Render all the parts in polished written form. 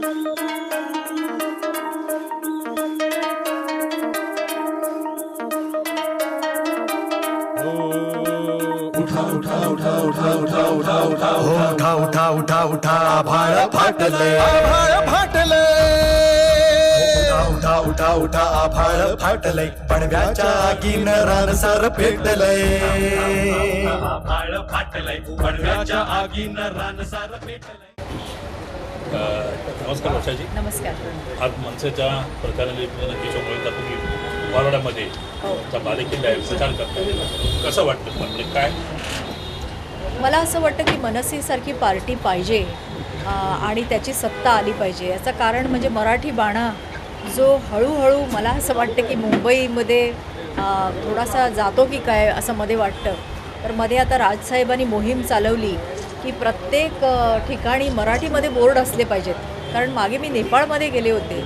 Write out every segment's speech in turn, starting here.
उठा उठा उठा उठा उठा उठा उठा उठा उठा उठा उठा आभाळ फाटले उठा उठा उठा आभाळ फाटले पडव्याच्या आगीन रानसार पेटलय आभाळ फाटलय पडव्याच्या आगीन रानसार पेटलय. नमस्कार वर्षाजी. नमस्कार. आज मनसेच्या प्रचाराने नक्कीच्या मुळे तुम्ही वारोड्यामध्ये त्या बालेकिल्ला आहे प्रचार करता, कसं वाटतं म्हणजे काय? मला असं वाटतं की मनसेसारखी पार्टी पाहिजे आणि त्याची सत्ता आली पाहिजे. याचं कारण म्हणजे मराठी बाणा जो हळूहळू मला असं वाटतं की मुंबईमध्ये थोडासा जातो की काय असं मध्ये वाटतं. तर मध्ये आता राजसाहेबांनी मोहीम चालवली की प्रत्येक ठिकाणी मराठीमध्ये बोर्ड असले पाहिजेत. कारण मागे मी नेपाळमध्ये गेले होते,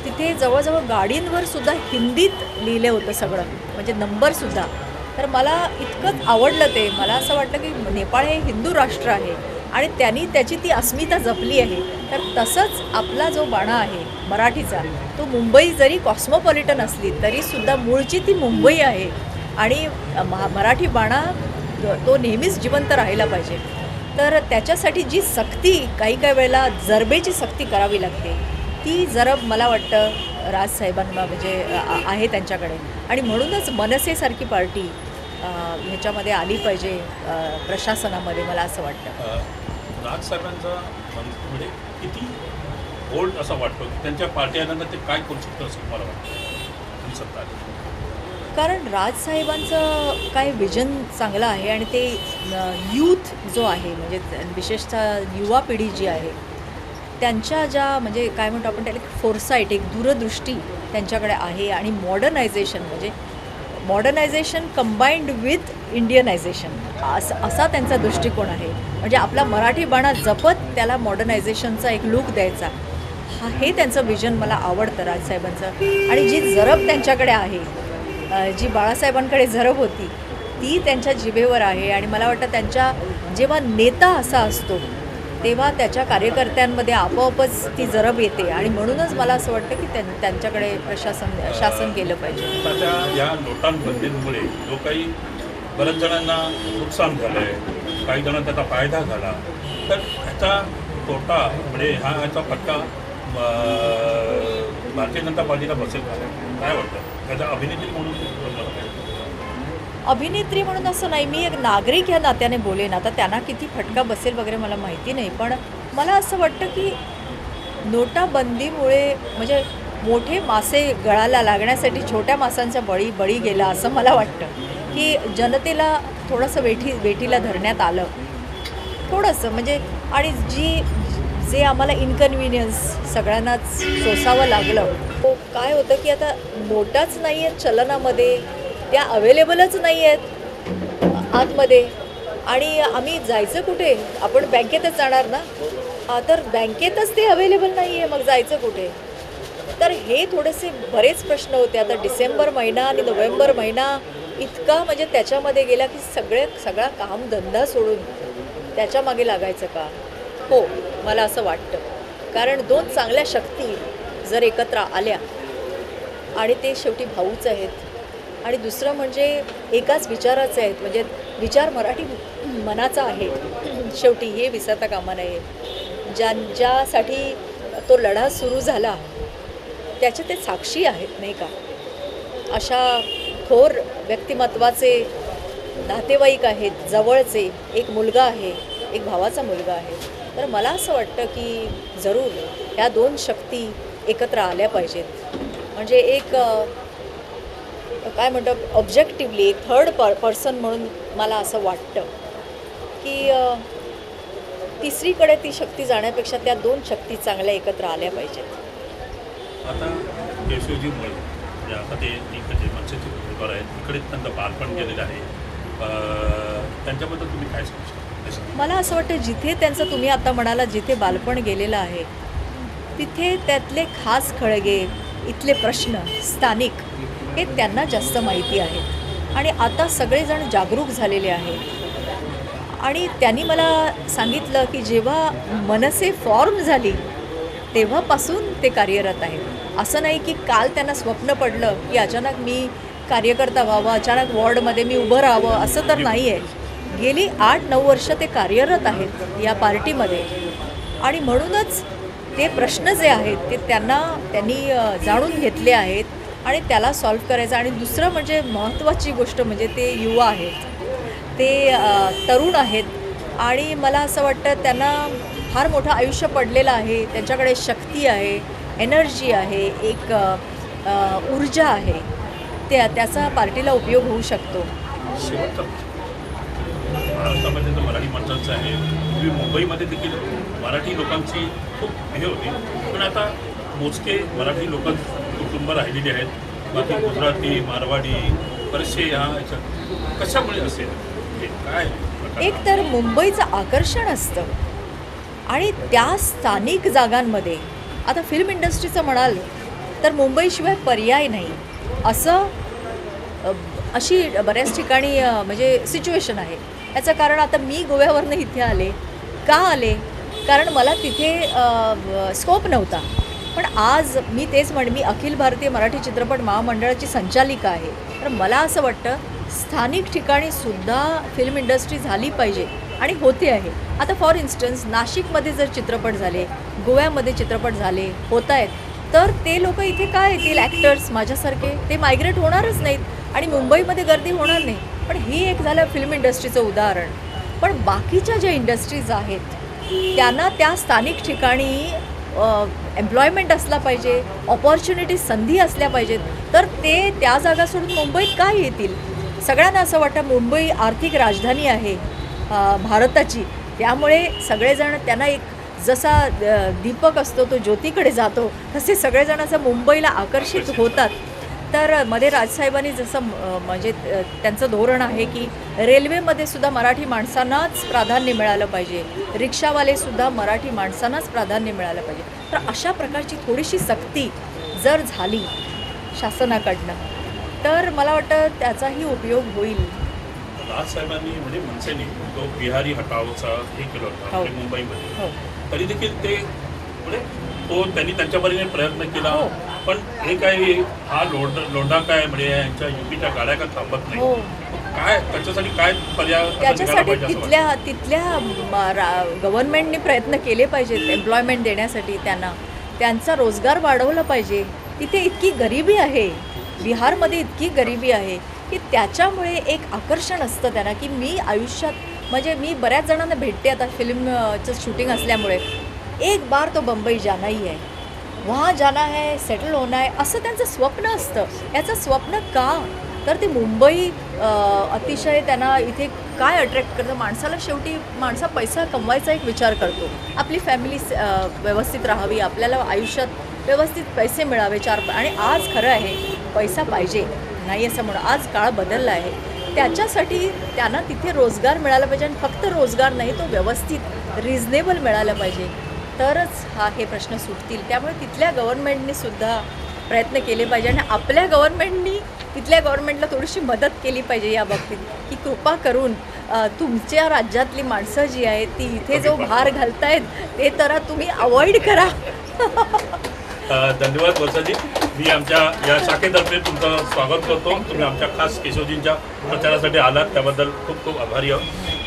तिथे जवळजवळ गाडींवर सुद्धा हिंदीत लिहिलं होतं सगळं, म्हणजे नंबरसुद्धा. तर मला इतकंच आवडलं ते. मला असं वाटलं की नेपाळ हे हिंदू राष्ट्र आहे आणि त्यांनी त्याची ती अस्मिता जपली आहे. तर तसंच आपला जो बाणा आहे मराठीचा, तो मुंबई जरी कॉस्मोपॉलिटन असली तरीसुद्धा मूळची ती मुंबई आहे आणि मराठी बाणा तो नेहमीच जिवंत राहायला पाहिजे. तर त्याच्यासाठी जी सक्ती काही वेळेला जरबेची सक्ती करावी लागते, ती जरब मला वाटतं राजसाहेबांना म्हणजे आहे त्यांच्याकडे. आणि म्हणूनच मनसेसारखी पार्टी ह्याच्यामध्ये आली पाहिजे प्रशासनामध्ये, मला असं वाटतं. राजसाहेबांचा म्हणजे किती बोल्ड असा वाटतो की त्यांच्या पार्टी आल्यानंतर ते काय करू शकतं असं मला वाटतं सत्ता आली? कारण राजसाहेबांचं काय विजन चांगलं आहे आणि ते यूथ जो आहे म्हणजे विशेषतः युवा पिढी जी आहे त्यांच्या ज्या म्हणजे काय म्हणतो आपण त्याला फोरसाईट, एक दूरदृष्टी त्यांच्याकडे आहे. आणि मॉडर्नायझेशन म्हणजे मॉडर्नायझेशन कंबाईंड विथ इंडियनायझेशन असा त्यांचा दृष्टिकोन आहे. म्हणजे आपला मराठी बाणा जपत त्याला मॉडर्नायझेशनचा एक लूक द्यायचा, हे त्यांचं विजन मला आवडतं राजसाहेबांचं. आणि जी जरब त्यांच्याकडे आहे, जी बाळासाहेबांकडे जरब होती, ती त्यांच्या जिभेवर आहे. आणि मला वाटतं त्यांच्या जेव्हा नेता असा असतो तेव्हा त्याच्या कार्यकर्त्यांमध्ये आपोआपच ती जरब येते. आणि म्हणूनच मला असं वाटतं की त्यांच्याकडे शासन केलं पाहिजे. त्याच्या या नोटांबंदीमुळे जो काही बऱ्याच जणांना नुकसान झालं आहे, काही जणांना त्याचा फायदा झाला, तर ह्याचा तोटा म्हणजे ह्याचा फटका भारतीय जनता पार्टीला बसेल का? काय वाटतं त्याचा अभिनेत्री म्हणून? अभिनेत्री म्हणून असं नाही, मी एक नागरिक या नात्याने बोलेन. आता त्यांना किती फटका बसेल वगैरे मला माहिती नाही, पण मला असं वाटतं की नोटाबंदीमुळे म्हणजे मोठे मासे गळाला लागण्यासाठी छोट्या मासांचा बळी गेला असं मला वाटतं. की जनतेला थोडंसं वेठीला धरण्यात आलं थोडंसं म्हणजे. आणि जे आम्हाला इन्कन्व्हिनियन्स सगळ्यांनाच सोसावं लागलं. काय होतं की आता नोटाच नाही आहेत चलनामध्ये, त्या अवेलेबलच नाही आहेत आतमध्ये. आणि आम्ही जायचं कुठे? आपण बँकेतच जाणार ना, तर बँकेतच ते अवेलेबल नाही आहे, मग जायचं कुठे? तर हे थोडेसे बरेच प्रश्न होते. आता डिसेंबर महिना आणि नोव्हेंबर महिना इतका म्हणजे त्याच्यामध्ये गेला की सगळा कामधंदा सोडून त्याच्या मागे लागायचं का? हो, मला असं वाटतं. कारण दोन चांगल्या शक्ती जर एकत्र आल्या आणि ते शेवटी भाऊच आहेत आणि दुसरं म्हणजे एकाच विचाराचे आहेत, म्हणजे विचार मराठी मनाचा आहे शेवटी, हे विसरता कामा नये. ज्यासाठी तो लढा सुरू झाला त्याचे ते साक्षी आहेत नाही का. अशा थोर व्यक्तिमत्वाचे नातेवाईक आहेत, जवळचे. एक मुलगा आहे, एक भावाचा मुलगा आहे. तर मला असं वाटतं की जरूर ह्या दोन शक्ती एकत्र आल्या पाहिजेत. म्हणजे एक काय म्हणतो ऑब्जेक्टिव्हली एक थर्ड पर्सन म्हणून मला असं वाटतं की तिसरीकडे ती शक्ती जाण्यापेक्षा त्या दोन शक्ती चांगल्या एकत्र आल्या पाहिजेत. आता केशवजीमुळे आता ते इकडचे मनसेचे उमेदवार आहेत, इकडे त्यांचं बालपण गेलेलं आहे, त्यांच्याबद्दल तुम्ही काय सांगू शकता? मला असं वाटतं जिथे त्यांचं तुम्ही आता म्हणाला जिथे बालपण गेलेलं आहे तिथे त्यातले खास खळगे, इथले प्रश्न स्थानिक हे त्यांना जास्त माहिती आहेत. आणि आता सगळेजण जागरूक झालेले आहेत. आणि त्यांनी मला सांगितलं की जेव्हा मनसे फॉर्म झाली तेव्हापासून ते कार्यरत आहेत. असं नाही की काल त्यांना स्वप्न पडलं की अचानक मी कार्यकर्ता व्हावं, अचानक वॉर्डमध्ये मी उभं राहावं, असं तर नाही आहे. गेली 8-9 वर्ष ते कार्यरत आहेत या पार्टीमध्ये आणि म्हणूनच ते प्रश्न जे आहेत ते त्यांनी जाणून घेतले आहेत आणि त्याला सॉल्व्ह करायचं. आणि दुसरं म्हणजे महत्त्वाची गोष्ट म्हणजे ते युवा आहेत, ते तरुण आहेत आणि मला असं वाटतं त्यांना फार मोठं आयुष्य पडलेलं आहे. त्यांच्याकडे शक्ती आहे, एनर्जी आहे, एक ऊर्जा आहे, त्याचा पार्टीला उपयोग होऊ शकतो. शेवटचा महाराष्ट्रामध्ये तर मराठी माणसांचं आहे. पूर्वी मुंबईमध्ये देखील मराठी लोकांची खूप हे होती, पण आता मोजके मराठी लोक कुटुंब राहिलेली आहेत. बाकी गुजराती, मारवाडी बरेचसे ह्या कशामुळे असेल हे काय प्रकार? एक तर मुंबईचं आकर्षण असतं आणि त्या स्थानिक जागांमध्ये आता फिल्म इंडस्ट्रीचं म्हणाल तर मुंबईशिवाय पर्याय नाही असं अशी बऱ्याच ठिकाणी म्हणजे सिच्युएशन आहे. याचं कारण आता मी गोव्यावरनं इथे आले. का आले? कारण मला तिथे स्कोप नव्हता. पण आज मी तेच मी अखिल भारतीय मराठी चित्रपट महामंडळाची संचालिका आहे. तर मला असं वाटतं स्थानिक ठिकाणी सुद्धा फिल्म इंडस्ट्री झाली पाहिजे आणि होते आहे. आता फॉर इन्स्टन्स नाशिकमध्ये जर चित्रपट झाले, गोव्यामध्ये चित्रपट झाले होत आहेत, तर ते लोक इथे काय येतील? ॲक्टर्स माझ्यासारखे ते मायग्रेट होणारच नाहीत आणि मुंबईमध्ये गर्दी होणार नाही. पण हे एक झालं फिल्म इंडस्ट्रीचं उदाहरण. पण बाकीच्या ज्या इंडस्ट्रीज आहेत त्यांना त्या स्थानिक ठिकाणी एम्प्लॉयमेंट असला पाहिजे, ऑपॉर्च्युनिटीज, संधी असल्या पाहिजेत. तर ते त्या जागा सोडून मुंबईत काय येतील? सगळ्यांना असं वाटतं मुंबई आर्थिक राजधानी आहे भारताची, त्यामुळे सगळेजण त्यांना एक जसा दीपक असतो तो ज्योतीकडे जातो तसे सगळेजण असं मुंबईला आकर्षित होतात. तर मध्ये राजसाहेबांनी जसं म्हणजे त्यांचं धोरण आहे की रेल्वेमध्ये सुद्धा मराठी माणसांनाच प्राधान्य मिळालं पाहिजे, रिक्षावालेसुद्धा मराठी माणसांनाच प्राधान्य मिळालं पाहिजे. तर अशा प्रकारची थोडीशी सक्ती जर झाली शासनाकडनं तर मला वाटतं त्याचाही उपयोग होईल. राजसाहेबांनी म्हणजे मनसेने तो बिहारी हटावचा हे केलं होतं हो. आपल्या मुंबईमध्ये. हो तरी देखील ते म्हणजे तो त्यांनी त्यांच्या परीने प्रयत्न केला. हो. पण हे काय हा लोंढा काय म्हणजे यांच्या युपीच्या गाड्या का थांबत नाही? हो. काय त्याच्यासाठी काय पर्याय असा निघाला त्याच्यासाठी पाहिजे असं वाटतं? तिथल्या गव्हर्नमेंटने प्रयत्न केले पाहिजेत एम्प्लॉयमेंट देण्यासाठी. त्यांचा रोजगार वाढवला पाहिजे. तिथे इतकी गरिबी आहे, बिहारमध्ये इतकी गरिबी आहे की त्याच्यामुळे एक आकर्षण असतं त्यांना की मी आयुष्यात म्हणजे मी बऱ्याच जणांना भेटते आता फिल्मचं शूटिंग असल्यामुळे. एक बार तो बंबई जाना ही है, वहाँ जाना है, सेटल होना है, असं त्यांचं स्वप्न असतं. याचं स्वप्न का? तर ते मुंबई अतिशय त्यांना इथे काय अट्रॅक्ट करतं? माणसाला शेवटी पैसा कमवायचा एक विचार करतो. आपली फॅमिली व्यवस्थित राहावी, आपल्याला आयुष्यात व्यवस्थित पैसे मिळावे आणि आज खरं आहे पैसा पाहिजे नाही असं म्हणून आज काळ बदलला आहे. त्याच्यासाठी त्यांना तिथे रोजगार मिळाला पाहिजे आणि फक्त रोजगार नाही तो व्यवस्थित रिजनेबल मिळाला पाहिजे. तरच हे प्रश्न सुटतील. त्यामुळे तिथल्या गव्हर्नमेंटने सुद्धा प्रयत्न केले पाहिजे आणि आपल्या गव्हर्नमेंटनी तिथल्या गव्हर्नमेंटला थोडीशी मदत केली पाहिजे या बाबतीत की कृपा करून तुमच्या राज्यातली माणसं जी आहेत ती इथे जो भार घालतायत ते तर तुम्ही अवॉइड करा. धन्यवाद वर्षाजी. मी आमच्या या शाखेतर्फे तुमचं स्वागत करतो. तुम्ही आमच्या खास केशवजींच्या प्रचारासाठी आलात त्याबद्दल खूप खूप आभारी आहोत.